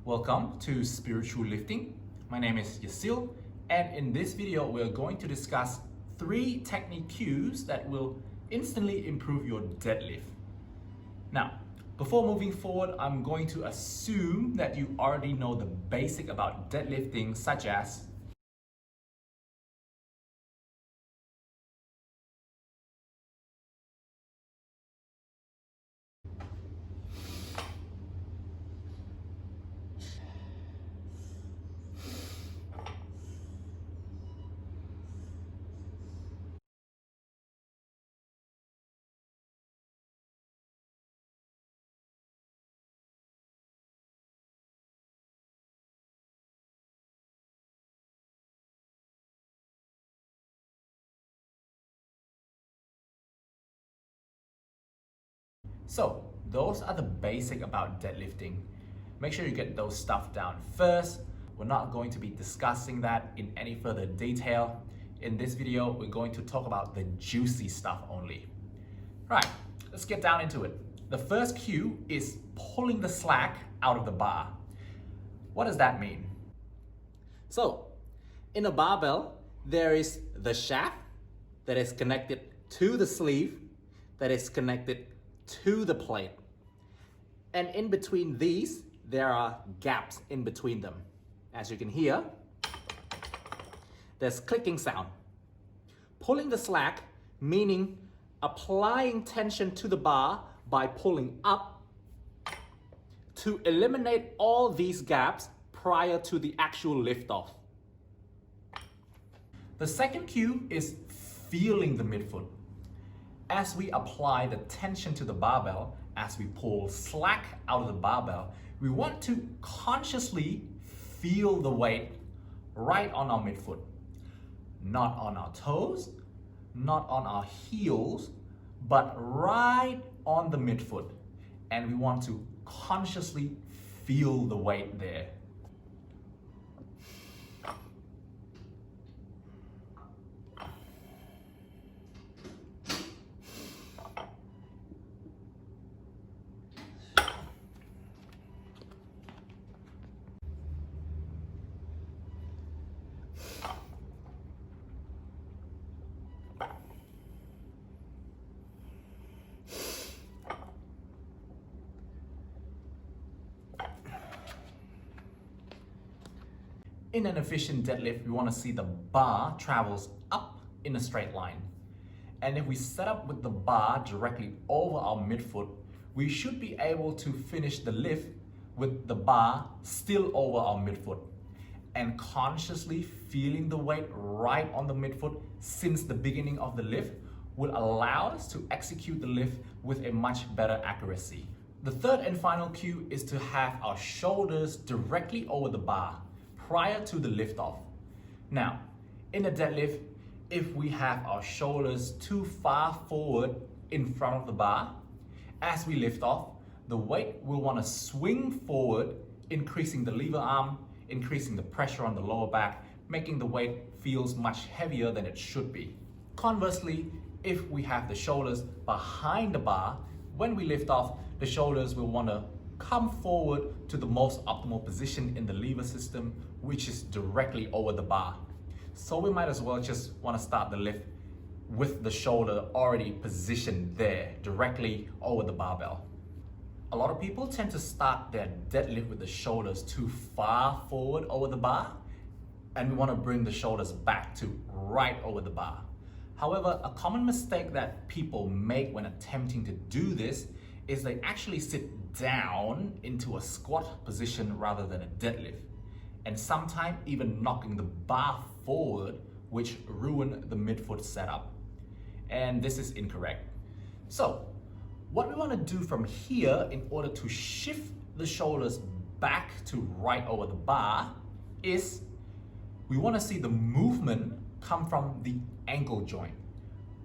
Welcome to Spiritual Lifting. My name is Yasil, and in this video we're going to discuss 3 technique cues that will instantly improve your deadlift. Now, before moving forward, I'm going to assume that you already know the basic about deadlifting, such as So, those are the basic about deadlifting. Make sure you get those stuff down first. We're not going to be discussing that in any further detail. In this video, we're going to talk about the juicy stuff only. Right, let's get down into it. The first cue is pulling the slack out of the bar. What does that mean? So, in a barbell, there is the shaft that is connected to the sleeve that is connected to the plate. And in between these, there are gaps in between them. As you can hear, there's clicking sound. Pulling the slack, meaning applying tension to the bar by pulling up to eliminate all these gaps prior to the actual liftoff. The second cue is feeling the midfoot. As we apply the tension to the barbell, as we pull slack out of the barbell, we want to consciously feel the weight right on our midfoot. Not on our toes, not on our heels, but right on the midfoot. And we want to consciously feel the weight there. In an efficient deadlift, we want to see the bar travels up in a straight line. And if we set up with the bar directly over our midfoot, we should be able to finish the lift with the bar still over our midfoot and consciously feeling the weight right on the midfoot since the beginning of the lift will allow us to execute the lift with a much better accuracy. The third and final cue is to have our shoulders directly over the bar prior to the liftoff. Now, in a deadlift, if we have our shoulders too far forward in front of the bar, as we lift off, the weight will want to swing forward, increasing the lever arm, increasing the pressure on the lower back, making the weight feels much heavier than it should be. Conversely, if we have the shoulders behind the bar, when we lift off, the shoulders will want to come forward to the most optimal position in the lever system, which is directly over the bar. So we might as well just want to start the lift with the shoulder already positioned there, directly over the barbell. A lot of people tend to start their deadlift with the shoulders too far forward over the bar, and we want to bring the shoulders back to right over the bar. However, a common mistake that people make when attempting to do this is they actually sit down into a squat position rather than a deadlift, and sometimes even knocking the bar forward, which ruin the midfoot setup. And this is incorrect. So what we want to do from here in order to shift the shoulders back to right over the bar is we want to see the movement come from the ankle joint,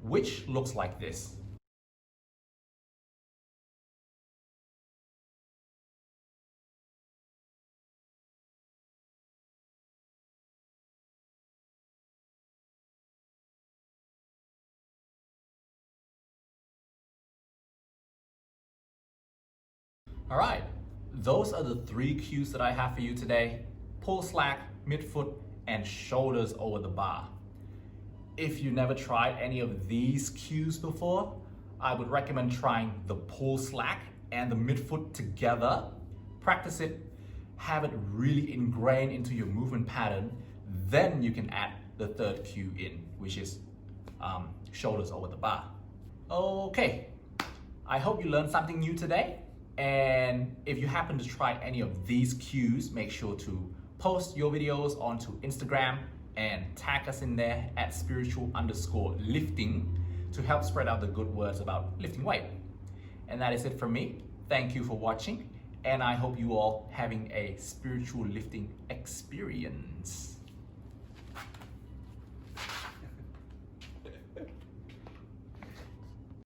which looks like this. All right, those are the 3 cues that I have for you today: pull slack, midfoot, and shoulders over the bar. If you never tried any of these cues before, I would recommend trying the pull slack and the midfoot together. Practice it, have it really ingrained into your movement pattern. Then you can add the 3rd cue in, which is shoulders over the bar. Okay, I hope you learned something new today. And if you happen to try any of these cues, make sure to post your videos onto Instagram and tag us in there at spiritual_lifting to help spread out the good words about lifting weight. And that is it from me. Thank you for watching, and I hope you all having a spiritual lifting experience.